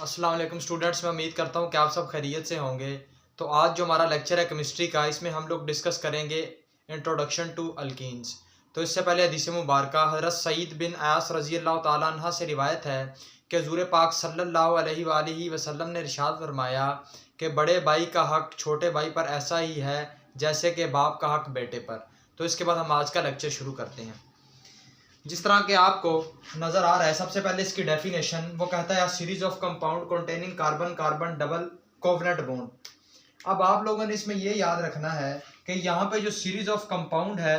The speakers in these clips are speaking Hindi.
अस्सलाम वालेकुम स्टूडेंट्स, मैं उम्मीद करता हूँ कि आप सब खैरियत से होंगे। तो आज जो हमारा लेक्चर है केमिस्ट्री का, इसमें हम लोग डिस्कस करेंगे इंट्रोडक्शन टू अल्कीन्स। तो इससे पहले हदीस मुबारक हज़रत सईद बिन आस रज़ी अल्लाह ताला अन्हा से रिवायत है कि हुज़ूर पाक सल्लल्लाहु अलैहि वसल्लम ने इरशाद फरमाया कि बड़े भाई का हक़ छोटे भाई पर ऐसा ही है जैसे कि बाप का हक़ बेटे पर। तो इसके बाद हम आज का लेक्चर शुरू करते हैं। जिस तरह के आपको नज़र आ रहा है, सबसे पहले इसकी डेफिनेशन वो कहता है series of compound containing carbon carbon double covalent bond. अब आप लोगों ने इसमें ये याद रखना है कि यहाँ पे जो सीरीज ऑफ कंपाउंड है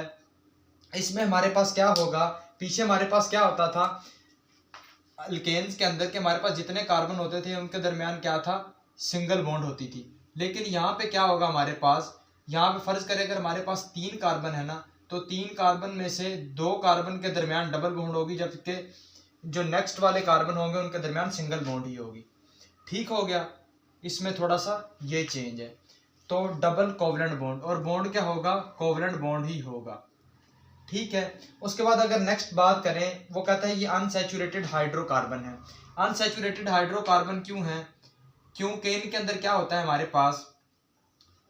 इसमें हमारे पास क्या होगा। पीछे हमारे पास क्या होता था अल्केन्स के अंदर के हमारे पास जितने कार्बन होते थे उनके दरमियान क्या था, सिंगल बॉन्ड होती थी। लेकिन यहाँ पे क्या होगा, हमारे पास यहाँ पे फर्ज करें अगर हमारे पास 3 कार्बन है ना, तो 3 कार्बन में से 2 कार्बन के दरमियान डबल बॉन्ड होगी, जबकि जो नेक्स्ट वाले कार्बन होंगे उनके दरमियान सिंगल बॉन्ड ही होगी। ठीक हो गया, इसमें थोड़ा सा ये चेंज है। तो डबल कोवलेंट बॉन्ड, और बॉन्ड क्या होगा, कोवलेंट बॉन्ड ही होगा। ठीक है। उसके बाद अगर नेक्स्ट बात करें, वो कहता है ये अनसैचुरेटेड हाइड्रोकार्बन है। अनसैचुरेटेड हाइड्रोकार्बन क्यों है, क्योंकि इनके अंदर क्या होता है, हमारे पास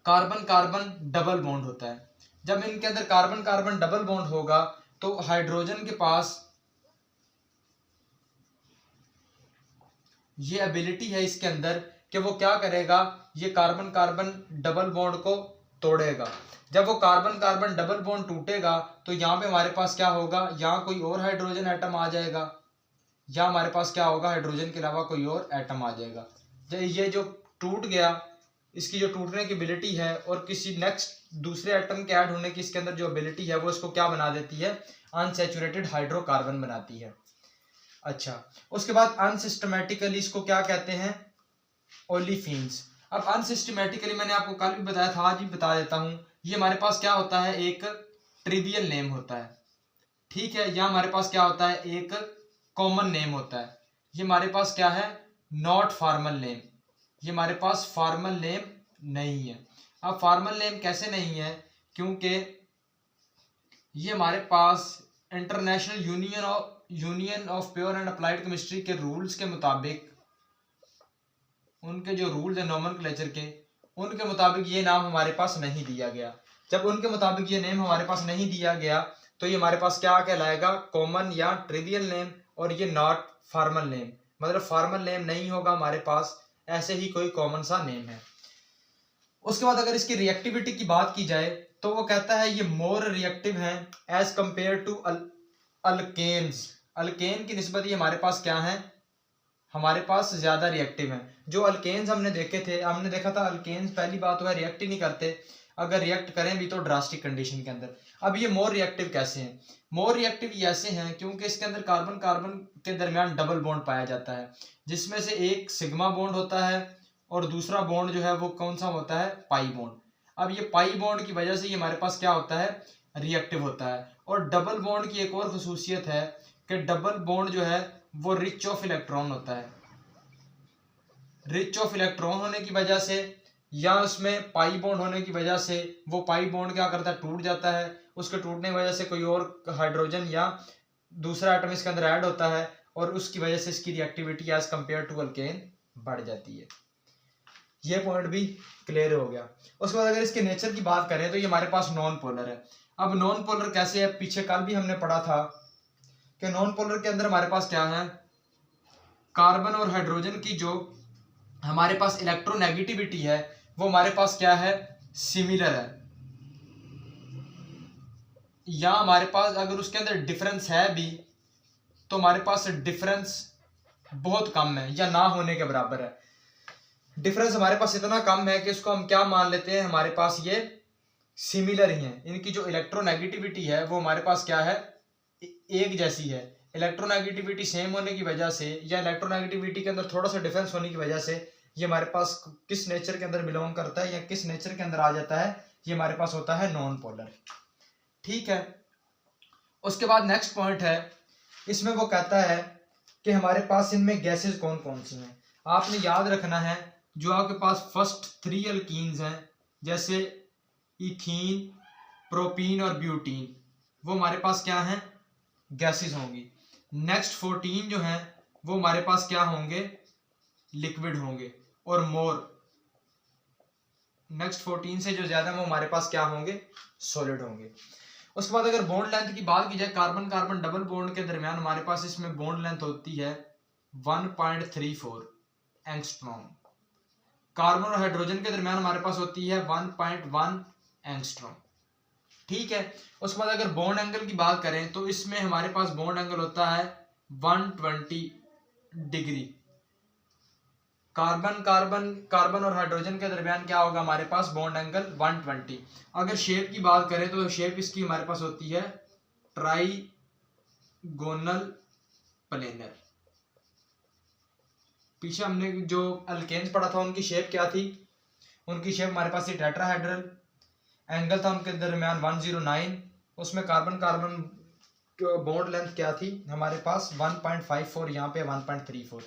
कार्बन कार्बन डबल बॉन्ड होता है। जब इनके अंदर कार्बन कार्बन डबल बॉन्ड होगा तो हाइड्रोजन के पास ये एबिलिटी है इसके अंदर कि वो क्या करेगा, ये कार्बन कार्बन डबल बॉन्ड को तोड़ेगा। जब वो कार्बन कार्बन डबल बॉन्ड टूटेगा तो यहाँ पे हमारे पास क्या होगा, यहाँ कोई और हाइड्रोजन एटम आ जाएगा, या हमारे पास क्या होगा, हाइड्रोजन के अलावा कोई और एटम आ जाएगा। ये जो टूट गया, इसकी जो टूटने की एबिलिटी है और किसी नेक्स्ट दूसरे एटम के ऐड होने की इसके अंदर जो एबिलिटी है वो इसको क्या बना देती है, अनसैचुरेटेड हाइड्रोकार्बन बनाती है। अच्छा, उसके बाद अनसिस्टमेटिकली इसको क्या कहते हैं, ओलिफिन्स। अब अनसिस्टमेटिकली मैंने आपको कल भी बताया था, आज भी बता देता हूँ। ये हमारे पास क्या होता है, एक ट्रिवियल नेम होता है। ठीक है, या हमारे पास क्या होता है, एक कॉमन नेम होता है। ये हमारे पास क्या है, नॉट फॉर्मल नेम। ये हमारे पास फॉर्मल नेम नहीं है। अब फॉर्मल नेम कैसे नहीं है, क्योंकि ये हमारे पास international union of pure and applied chemistry के रूल्स के मुताबिक, उनके जो रूल्स है नोमेनक्लेचर के, उनके मुताबिक ये नाम हमारे पास नहीं दिया गया। जब उनके मुताबिक ये नेम हमारे पास नहीं दिया गया तो ये हमारे पास क्या कहलाएगा, कॉमन या ट्रिवियल नेम, और ये नॉट फॉर्मल नेम, मतलब फॉर्मल नेम नहीं होगा हमारे पास, ऐसे ही कोई कॉमन सा नेम है। उसके बाद अगर इसकी रिएक्टिविटी की बात की जाए तो वो कहता है ये मोर रिएक्टिव है as compare to alkanes. Alkane की निस्बत ये हमारे पास क्या है, हमारे पास ज्यादा रिएक्टिव है। जो अल्केन्स हमने देखे थे, हमने देखा था अल्केन्स पहली बात हुआ रिएक्ट ही नहीं करते, अगर रिएक्ट करें भी तो ड्रास्टिक कंडीशन के अंदर। अब ये मोर रिएक्टिव कैसे हैं, मोर रिएक्टिव ये ऐसे हैं क्योंकि इसके अंदर कार्बन कार्बन के दरमियान डबल बॉन्ड पाया जाता है, जिसमें से एक सिग्मा बॉन्ड होता है और दूसरा बॉन्ड जो है वो कौन सा होता है, पाई बॉन्ड। अब ये पाई बॉन्ड की वजह से ये हमारे पास क्या होता है, रिएक्टिव होता है। और डबल बॉन्ड की एक और खसूसियत है कि डबल बॉन्ड जो है वो रिच ऑफ इलेक्ट्रॉन होता है। रिच ऑफ इलेक्ट्रॉन होने की वजह से या उसमें पाई बॉन्ड होने की वजह से वो पाई बॉन्ड क्या करता है, टूट जाता है। उसके टूटने की वजह से कोई और हाइड्रोजन या दूसरा एटम इसके अंदर ऐड होता है और उसकी वजह से इसकी reactivity as compare to alkane बढ़ जाती है। ये पॉइंट भी क्लियर हो गया। उसके बाद अगर इसके नेचर की बात करें तो ये हमारे पास नॉन पोलर है। अब नॉन पोलर कैसे है, पीछे कल भी हमने पढ़ा था कि नॉन पोलर के अंदर हमारे पास क्या है, कार्बन और हाइड्रोजन की जो हमारे पास इलेक्ट्रोनेगेटिविटी है वो हमारे पास क्या है, सिमिलर है। या हमारे पास अगर उसके अंदर डिफरेंस है भी तो हमारे पास डिफरेंस बहुत कम है या ना होने के बराबर है। डिफरेंस हमारे पास इतना कम है कि इसको हम क्या मान लेते हैं, हमारे पास ये सिमिलर ही है। इनकी जो इलेक्ट्रोनेगेटिविटी है वो हमारे पास क्या है, एक जैसी है। इलेक्ट्रोनेगेटिविटी सेम होने की वजह से या इलेक्ट्रोनेगेटिविटी के अंदर थोड़ा सा डिफरेंस होने की वजह से ये हमारे पास किस नेचर के अंदर बिलोंग करता है या किस नेचर के अंदर आ जाता है, ये हमारे पास होता है नॉन पोलर। ठीक है। उसके बाद नेक्स्ट पॉइंट है, इसमें वो कहता है कि हमारे पास इनमें गैसेस कौन कौन सी हैं। आपने याद रखना है जो आपके पास फर्स्ट 3 अल्कीन्स हैं जैसे इथीन, प्रोपीन और ब्यूटीन, वो हमारे पास क्या हैं, गैसेस होंगी। नेक्स्ट 14 जो हैं वो हमारे पास क्या होंगे, लिक्विड होंगे और मोर नेक्स्ट 14 से जो ज्यादा वो हमारे पास क्या होंगे, सॉलिड होंगे। उसके बाद अगर बॉन्ड लेंथ की बात की जाए, कार्बन कार्बन डबल बॉन्ड के दरमियान हमारे पास इसमें बॉन्ड लेंथ होती है 1.34 एंगस्ट्रॉम। कार्बन और हाइड्रोजन के दरमियान हमारे पास होती है 1.1 एंगस्ट्रॉम। ठीक है। उसके बाद अगर बॉन्ड एंगल की बात करें तो इसमें हमारे पास बॉन्ड एंगल होता है 120 डिग्री। कार्बन और हाइड्रोजन के दरमियान क्या होगा हमारे पास, बॉन्ड एंगल 120। अगर शेप की बात करें तो शेप इसकी हमारे पास होती है ट्राइगोनल प्लेनर। पीछे हमने जो अल्केन्स पढ़ा था उनकी शेप क्या थी, उनकी शेप हमारे पास टेट्राहेड्रल। एंगल था उनके दरमियान 109। उसमें कार्बन कार्बन बॉन्ड लेंथ क्या थी हमारे पास 1.54, यहाँ पे 1.34।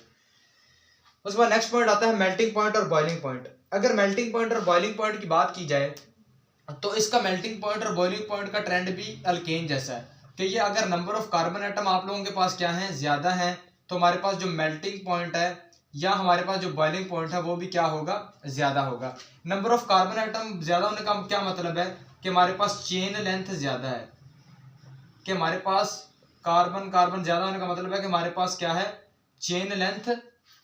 उसके बाद नेक्स्ट पॉइंट आता है मेल्टिंग पॉइंट और बॉइलिंग पॉइंट। अगर मेल्टिंग पॉइंट और बॉइलिंग पॉइंट की बात की जाए तो इसका मेल्टिंग पॉइंट और बॉइलिंग पॉइंट का ट्रेंड भी अल्केन जैसा है कि ये अगर नंबर ऑफ कार्बन एटम आप लोगों के पास क्या है, ज्यादा है, तो हमारे पास जो मेल्टिंग पॉइंट है या हमारे पास जो बॉइलिंग पॉइंट है वो भी क्या होगा, ज्यादा होगा। नंबर ऑफ कार्बन एटम ज्यादा होने का क्या मतलब है कि हमारे पास चेन लेंथ ज्यादा है, कि हमारे पास कार्बन कार्बन ज्यादा होने का मतलब है कि हमारे पास क्या है, चेन लेंथ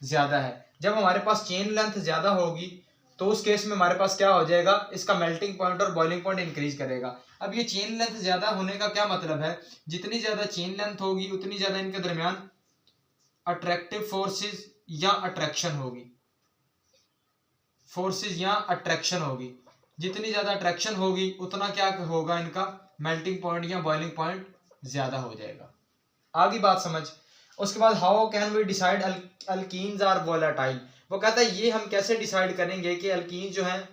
ज्यादा है। जब हमारे पास चेन लेंथ ज्यादा होगी तो उस केस में हमारे पास क्या हो जाएगा, इसका मेल्टिंग पॉइंट और बॉइलिंग पॉइंट इंक्रीज करेगा। अब ये चेन लेंथ ज्यादा होने का क्या मतलब है, जितनी ज्यादा चेन लेंथ होगी उतनी ज्यादा इनके दरमियान अट्रैक्टिव फोर्सेस या अट्रैक्शन होगी, फोर्सेस या अट्रैक्शन होगी। जितनी ज्यादा अट्रैक्शन होगी उतना क्या होगा, इनका मेल्टिंग पॉइंट या बॉइलिंग पॉइंट ज्यादा हो जाएगा। आगे बात समझ। उसके बाद how can we decide alkenes are volatile. वो कहता है ये हम कैसे डिसाइड करेंगे कि अल्कीन जो है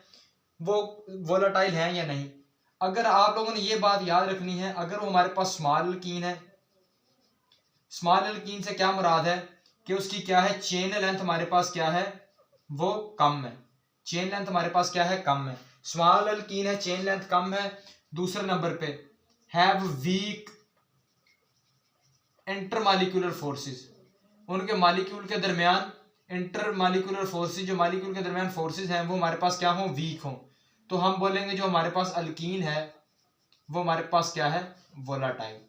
वो वोलेटाइल हैं या नहीं। अगर आप लोगों ने ये बात याद रखनी है, अगर वो हमारे पास स्मॉल अल्कीन है, स्मॉल अल्कीन से क्या मुराद है कि उसकी क्या है, चेन लेंथ हमारे पास क्या है, वो कम है। चेन लेंथ हमारे पास क्या है, कम है। स्मॉल अल्कीन है, चेन लेंथ कम है। दूसरे नंबर पे हैव वीक इंटरमॉलिक्यूलर फोर्सेस, उनके मॉलिक्यूल के दरमियान इंटरमॉलिक्यूलर फोर्सेस, जो मॉलिक्यूल के दरमियान फोर्सेस हैं वो हमारे पास क्या हो, वीक हो। तो हम बोलेंगे जो हमारे पास अल्कीन है वो हमारे पास क्या है, वोलाटाइल।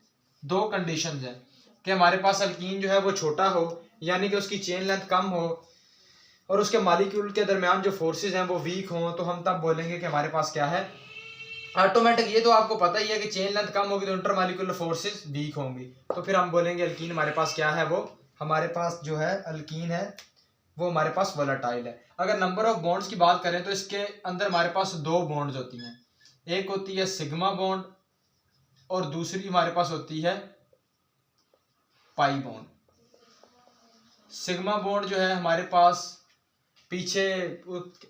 दो कंडीशंस हैं कि हमारे पास अल्कीन जो है वो छोटा हो, यानी कि उसकी चेन लेंथ कम हो और उसके मॉलिक्यूल के दरमियान जो फोर्सेस हैं वो वीक हो, तो हम तब बोलेंगे कि हमारे पास क्या है, ऑटोमेटिक। ये तो आपको पता ही है कि चेन लेंथ कम होगी तो इंटरमॉलिक्यूलर फोर्सेस वीक होंगी, तो फिर हम बोलेंगे अल्कीन हमारे पास क्या है, वो हमारे पास जो है अल्कीन है वो हमारे पास वोलेटाइल है। अगर नंबर ऑफ बॉन्ड्स की बात करें तो इसके अंदर हमारे पास दो बॉन्ड्स होती हैं, एक होती है सिग्मा बॉन्ड और दूसरी हमारे पास होती है पाई बॉन्ड। सिग्मा बॉन्ड जो है हमारे पास पीछे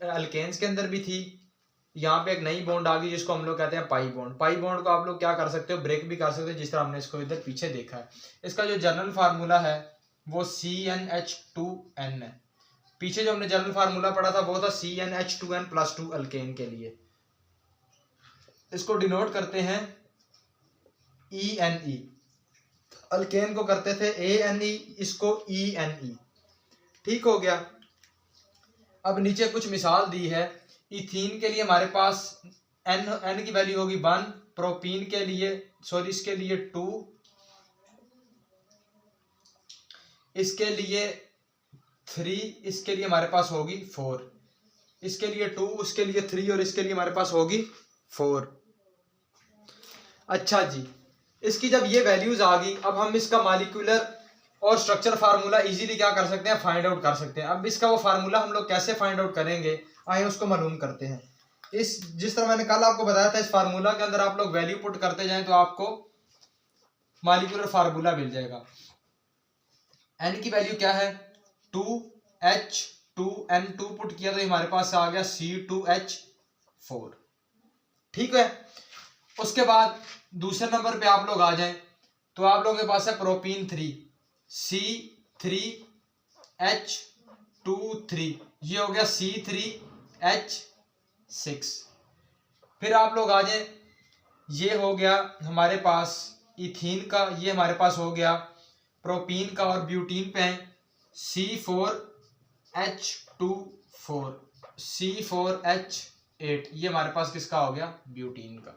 अल्केन्स के अंदर भी थी, यहाँ पे एक नई बॉन्ड आ गई जिसको हम लोग कहते हैं पाई बॉन्ड। पाई बॉन्ड को आप लोग क्या कर सकते हो, ब्रेक भी कर सकते हो, जिस तरह हमने इसको इधर पीछे देखा है। इसका जो जनरल फार्मूला है वो CnH2n है। पीछे जो हमने जनरल फार्मूला पढ़ा था वो था CnH2n+2 अल्केन के लिए। इसको डिनोट करते हैं ENE, अल्केन को करते थे ANE, इसको ENE। ठीक हो गया। अब नीचे कुछ मिसाल दी है। इथीन के लिए हमारे पास N की वैल्यू होगी 1, प्रोपीन के लिए इसके लिए 2, इसके लिए 3, इसके लिए हमारे पास होगी 4, इसके लिए 2, उसके लिए 3 और इसके लिए हमारे पास होगी 4। अच्छा जी, इसकी जब ये वैल्यूज आ गई, अब हम इसका मॉलिक्यूलर और स्ट्रक्चर फार्मूला इजीली क्या कर सकते हैं, फाइंड आउट कर सकते हैं। अब इसका वो फार्मूला हम लोग कैसे फाइंड आउट करेंगे, आइए उसको मालूम करते हैं। जिस तरह मैंने कल आपको बताया था, इस फार्मूला के अंदर आप लोग वैल्यू पुट करते जाएं तो आपको मॉलिक्यूलर फार्मूला मिल जाएगा। N की वैल्यू क्या है 2H2N2 पुट किया तो हमारे पास आ गया C2H4। ठीक है। उसके बाद दूसरे नंबर पे आप लोग आ जाएं तो आप लोगों के पास है प्रोपीन 3, C3H23, ये हो गया C3H6। फिर आप लोग आ जाएं, ये हो गया हमारे पास इथीन का, ये हमारे पास हो गया प्रोपीन का और ब्यूटीन पे है H2 4 C4H8, ये हमारे पास किसका हो गया, ब्यूटीन का।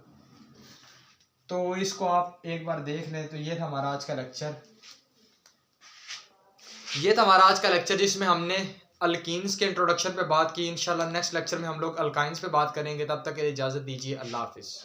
तो इसको आप एक बार देख लें। तो ये था हमारा आज का लेक्चर, जिसमें हमने अल्कीन्स के इंट्रोडक्शन पे बात की। इंशाल्लाह नेक्स्ट लेक्चर में हम लोग अल्काइंस पे बात करेंगे। तब तक के लिए इजाज़त दीजिए, अल्लाह हाफिज़।